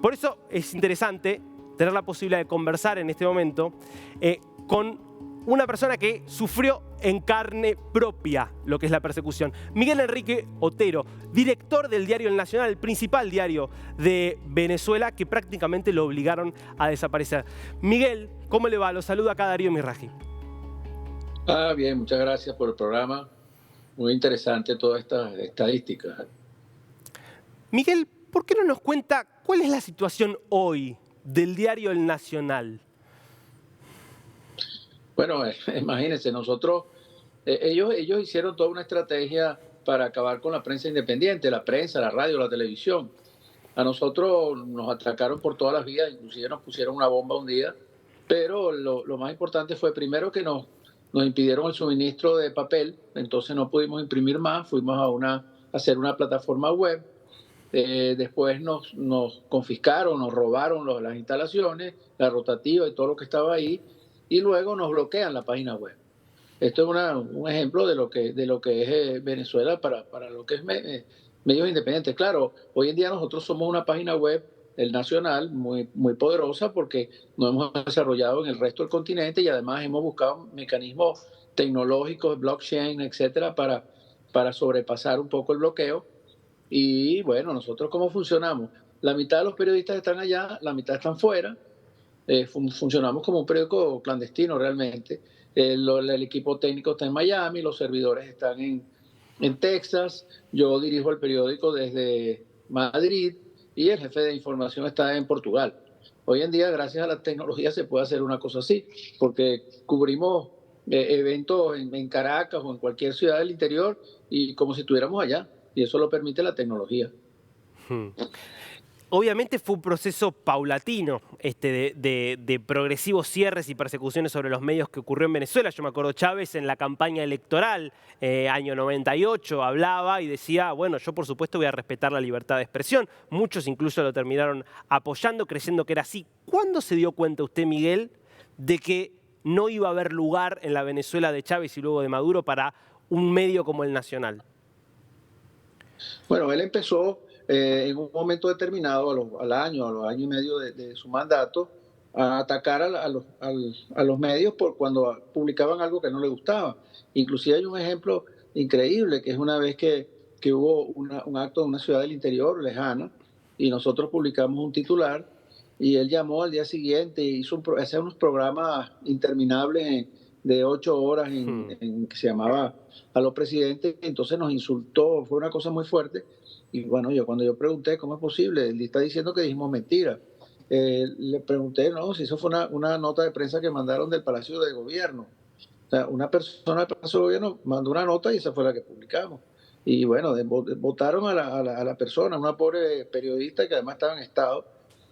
Por eso es interesante tener la posibilidad de conversar en este momento con una persona que sufrió en carne propia lo que es la persecución. Miguel Enrique Otero, director del diario El Nacional, el principal diario de Venezuela, que prácticamente lo obligaron a desaparecer. Miguel, ¿cómo le va? Lo saluda acá Darío Mirraji. Bien, muchas gracias por el programa. Muy interesante todas estas estadísticas. Miguel, ¿por qué no nos cuenta cuál es la situación hoy del diario El Nacional? Bueno, imagínense, ellos hicieron toda una estrategia para acabar con la prensa independiente, la prensa, la radio, la televisión. A nosotros nos atacaron por todas las vías, inclusive nos pusieron una bomba un día, pero lo más importante fue primero que nos impidieron el suministro de papel, entonces no pudimos imprimir más, fuimos a hacer una plataforma web. Después nos confiscaron, nos robaron las instalaciones, la rotativa y todo lo que estaba ahí, y luego nos bloquean la página web. Esto es un ejemplo de lo que es Venezuela para lo que es medios independientes. Claro, hoy en día nosotros somos una página web, el Nacional, muy, muy poderosa porque nos hemos desarrollado en el resto del continente y además hemos buscado mecanismos tecnológicos, blockchain, etcétera, para sobrepasar un poco el bloqueo. Y bueno, nosotros cómo funcionamos. La mitad de los periodistas están allá, la mitad están fuera. Funcionamos como un periódico clandestino realmente. El equipo técnico está en Miami, los servidores están en Texas. Yo dirijo el periódico desde Madrid y el jefe de información está en Portugal. Hoy en día, gracias a la tecnología, se puede hacer una cosa así, porque cubrimos eventos en Caracas o en cualquier ciudad del interior y como si estuviéramos allá. Y eso lo permite la tecnología. Obviamente fue un proceso paulatino de progresivos cierres y persecuciones sobre los medios que ocurrió en Venezuela. Yo me acuerdo Chávez en la campaña electoral, año 98, hablaba y decía, bueno, yo por supuesto voy a respetar la libertad de expresión. Muchos incluso lo terminaron apoyando, creyendo que era así. ¿Cuándo se dio cuenta usted, Miguel, de que no iba a haber lugar en la Venezuela de Chávez y luego de Maduro para un medio como El Nacional? Bueno, él empezó en un momento determinado, a los año y medio de su mandato, a atacar a los medios por cuando publicaban algo que no le gustaba. Inclusive hay un ejemplo increíble, que es una vez que hubo un acto en una ciudad del interior lejana y nosotros publicamos un titular y él llamó al día siguiente y hacía unos programas interminables de 8 horas que se llamaba A los presidentes, entonces nos insultó, fue una cosa muy fuerte. Y bueno, cuando yo pregunté cómo es posible, él está diciendo que dijimos mentira. Le pregunté, no, si eso fue una nota de prensa que mandaron del Palacio de Gobierno. O sea, una persona del Palacio de Gobierno mandó una nota y esa fue la que publicamos. Y bueno, votaron a la persona, una pobre periodista que además estaba en estado,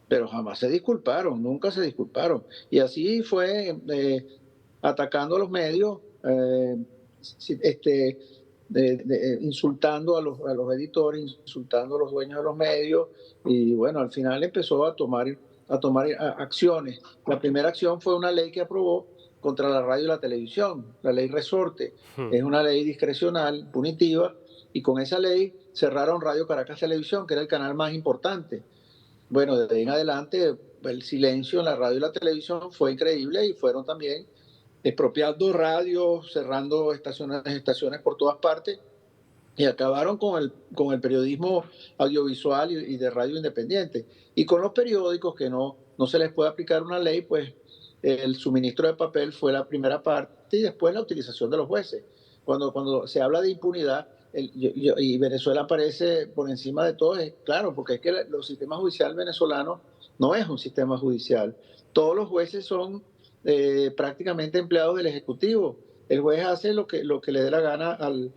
pero jamás se disculparon, nunca se disculparon. Y así fue atacando a los medios, este, insultando a los editores, insultando a los dueños de los medios, y bueno, al final empezó a tomar acciones. La primera acción fue una ley que aprobó contra la radio y la televisión, la ley Resorte. Es una ley discrecional, punitiva, y con esa ley cerraron Radio Caracas Televisión, que era el canal más importante. Bueno, de ahí en adelante el silencio en la radio y la televisión fue increíble y fueron también expropiando radios, cerrando estaciones por todas partes y acabaron con el periodismo audiovisual y de radio independiente. Y con los periódicos que no se les puede aplicar una ley, pues el suministro de papel fue la primera parte y después la utilización de los jueces. Cuando se habla de impunidad y Venezuela aparece por encima de todo, es claro, porque es que los sistemas judiciales venezolanos no es un sistema judicial. Todos los jueces son prácticamente empleados del Ejecutivo. El juez hace lo que le dé la gana al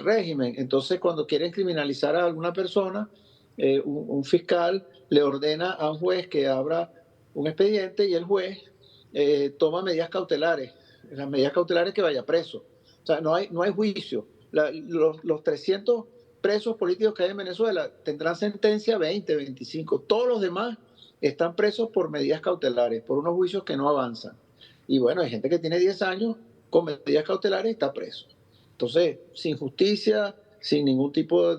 régimen. Entonces, cuando quieren criminalizar a alguna persona, un fiscal le ordena a un juez que abra un expediente y el juez toma medidas cautelares. Las medidas cautelares que vaya preso. O sea, no hay juicio. Los 300 presos políticos que hay en Venezuela tendrán sentencia 20, 25. Todos los demás están presos por medidas cautelares, por unos juicios que no avanzan. Y bueno, hay gente que tiene 10 años con medidas cautelares y está preso. Entonces, sin justicia, sin ningún tipo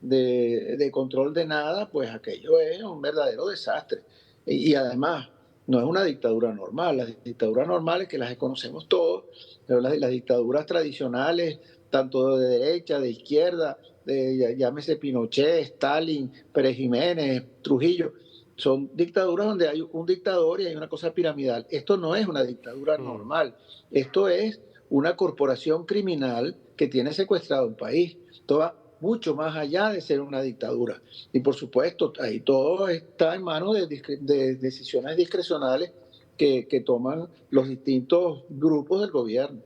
de control de nada, pues aquello es un verdadero desastre. Y además, no es una dictadura normal. Las dictaduras normales, que las conocemos todos, pero las dictaduras tradicionales, tanto de derecha, de izquierda, llámese Pinochet, Stalin, Pérez Jiménez, Trujillo, son dictaduras donde hay un dictador y hay una cosa piramidal. Esto no es una dictadura Mm. normal. Esto es una corporación criminal que tiene secuestrado un país. Esto va mucho más allá de ser una dictadura. Y por supuesto, ahí todo está en manos de decisiones discrecionales que toman los distintos grupos del gobierno.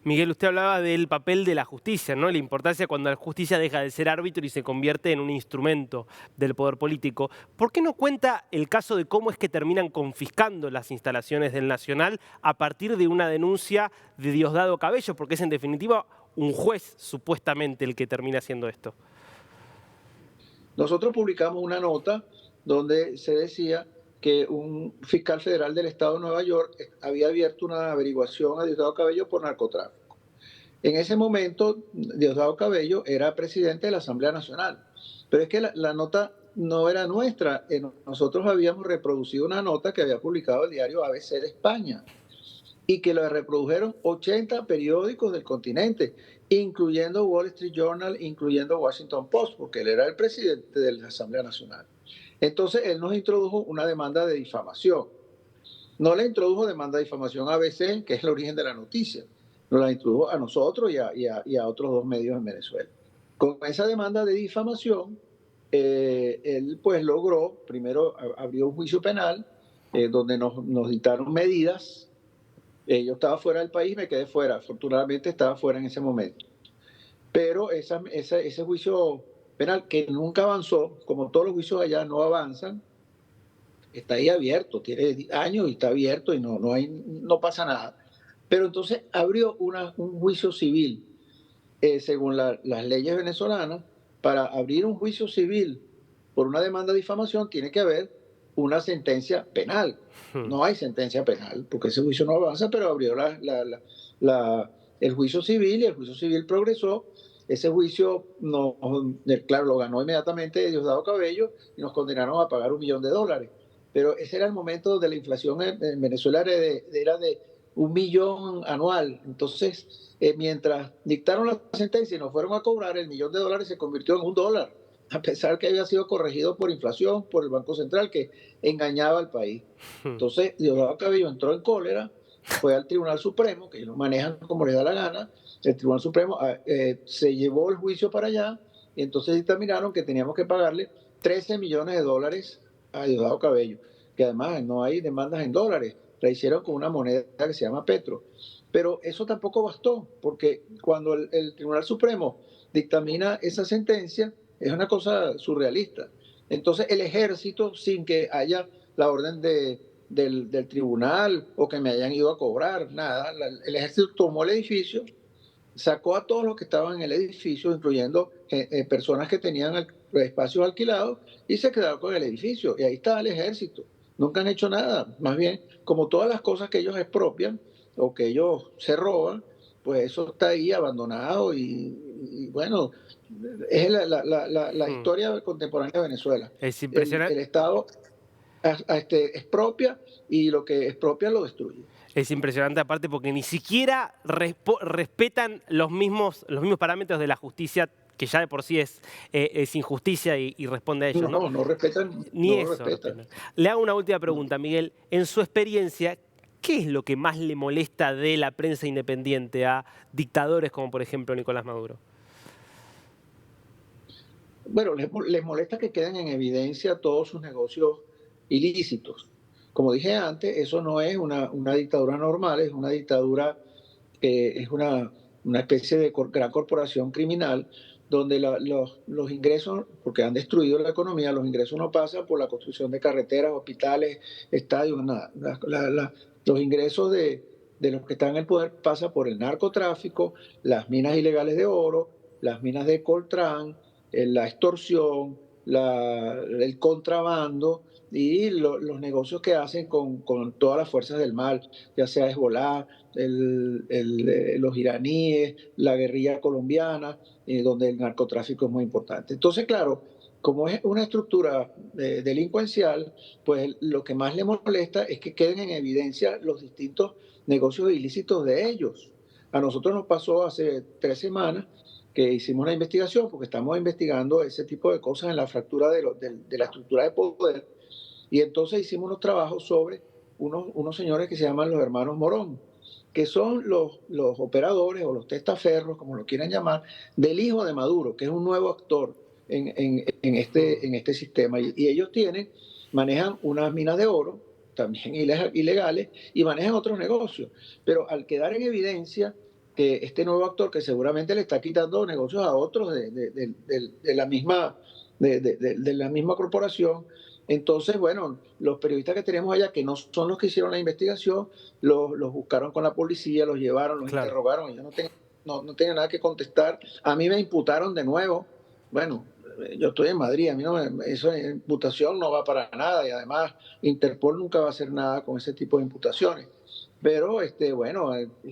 Miguel, usted hablaba del papel de la justicia, ¿no? La importancia cuando la justicia deja de ser árbitro y se convierte en un instrumento del poder político. ¿Por qué no cuenta el caso de cómo es que terminan confiscando las instalaciones del Nacional a partir de una denuncia de Diosdado Cabello? Porque es en definitiva un juez supuestamente el que termina haciendo esto. Nosotros publicamos una nota donde se decía que un fiscal federal del estado de Nueva York había abierto una averiguación a Diosdado Cabello por narcotráfico. En ese momento, Diosdado Cabello era presidente de la Asamblea Nacional, pero es que la nota no era nuestra. Nosotros habíamos reproducido una nota que había publicado el diario ABC de España y que la reprodujeron 80 periódicos del continente, incluyendo Wall Street Journal, incluyendo Washington Post, porque él era el presidente de la Asamblea Nacional. Entonces, él nos introdujo una demanda de difamación. No le introdujo demanda de difamación a ABC, que es el origen de la noticia. Nos la introdujo a nosotros y a otros dos medios en Venezuela. Con esa demanda de difamación, él pues logró, primero abrió un juicio penal, donde nos dictaron medidas. Yo estaba fuera del país, me quedé fuera. Afortunadamente estaba fuera en ese momento. Pero ese juicio penal que nunca avanzó, como todos los juicios allá no avanzan, está ahí abierto, tiene años y está abierto y no pasa nada. Pero entonces abrió un juicio civil, según las leyes venezolanas. Para abrir un juicio civil por una demanda de difamación tiene que haber una sentencia penal. No hay sentencia penal, porque ese juicio no avanza, pero abrió el juicio civil y el juicio civil progresó. Ese juicio, no, claro, lo ganó inmediatamente Diosdado Cabello y nos condenaron a pagar $1.000.000. Pero ese era el momento donde la inflación en Venezuela era de 1 millón anual. Entonces, mientras dictaron la sentencia y nos fueron a cobrar, $1.000.000 se convirtió en $1, a pesar que había sido corregido por inflación, por el Banco Central, que engañaba al país. Entonces, Diosdado Cabello entró en cólera, fue al Tribunal Supremo, que ellos lo manejan como les da la gana. El Tribunal Supremo se llevó el juicio para allá y entonces dictaminaron que teníamos que pagarle $13 millones a Diosdado Cabello, que además no hay demandas en dólares, la hicieron con una moneda que se llama Petro. Pero eso tampoco bastó, porque cuando el Tribunal Supremo dictamina esa sentencia, es una cosa surrealista. Entonces el ejército, sin que haya la orden del tribunal o que me hayan ido a cobrar, nada, el ejército tomó el edificio, sacó a todos los que estaban en el edificio, incluyendo personas que tenían espacios alquilados, y se quedaron con el edificio. Y ahí está el ejército. Nunca han hecho nada. Más bien, como todas las cosas que ellos expropian o que ellos se roban, pues eso está ahí abandonado y bueno, es la historia contemporánea de Venezuela. Es El impresionante. Estado expropia y lo que expropia lo destruye. Es impresionante aparte porque ni siquiera respetan los mismos parámetros de la justicia, que ya de por sí es injusticia y responde a ellos, ¿no? No respetan, Ni no eso respetan. respetan. Le hago una última No. pregunta, Miguel. En su experiencia, ¿qué es lo que más le molesta de la prensa independiente a dictadores como por ejemplo Nicolás Maduro? Bueno, les molesta que queden en evidencia todos sus negocios ilícitos. Como dije antes, eso no es una dictadura normal, es una dictadura que es una especie de gran corporación criminal donde los ingresos, porque han destruido la economía, los ingresos no pasan por la construcción de carreteras, hospitales, estadios, nada. Los ingresos de los que están en el poder pasan por el narcotráfico, las minas ilegales de oro, las minas de coltrán, la extorsión, el contrabando y los negocios que hacen con todas las fuerzas del mal, ya sea Hezbolá, los iraníes, la guerrilla colombiana, donde el narcotráfico es muy importante. Entonces, claro, como es una estructura delincuencial, pues lo que más le molesta es que queden en evidencia los distintos negocios ilícitos de ellos. A nosotros nos pasó hace 3 semanas que hicimos una investigación, porque estamos investigando ese tipo de cosas en la fractura de la estructura de poder, y entonces hicimos unos trabajos sobre unos señores que se llaman los hermanos Morón, que son los operadores o los testaferros, como lo quieran llamar, del hijo de Maduro, que es un nuevo actor en este sistema. Y ellos manejan unas minas de oro, también ilegales, y manejan otros negocios. Pero al quedar en evidencia que este nuevo actor, que seguramente le está quitando negocios a otros de la misma corporación, entonces, bueno, los periodistas que tenemos allá, que no son los que hicieron la investigación, los buscaron con la policía, los llevaron, los Claro. interrogaron, y yo no tenía nada que contestar. A mí me imputaron de nuevo. Bueno, yo estoy en Madrid, a mí esa imputación no va para nada, y además Interpol nunca va a hacer nada con ese tipo de imputaciones. Pero, bueno,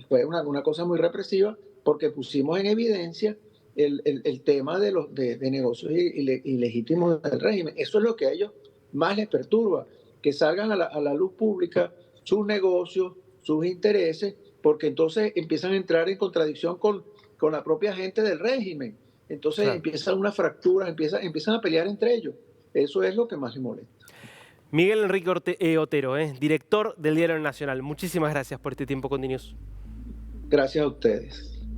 fue una cosa muy represiva, porque pusimos en evidencia el tema de negocios ilegítimos del régimen. Eso es lo que a ellos más les perturba, que salgan a la luz pública sus negocios, sus intereses, porque entonces empiezan a entrar en contradicción con la propia gente del régimen. Entonces Claro. empiezan unas fracturas, empiezan a pelear entre ellos. Eso es lo que más les molesta. Miguel Enrique Otero, director del Diario Nacional. Muchísimas gracias por este tiempo con DNews. Gracias a ustedes.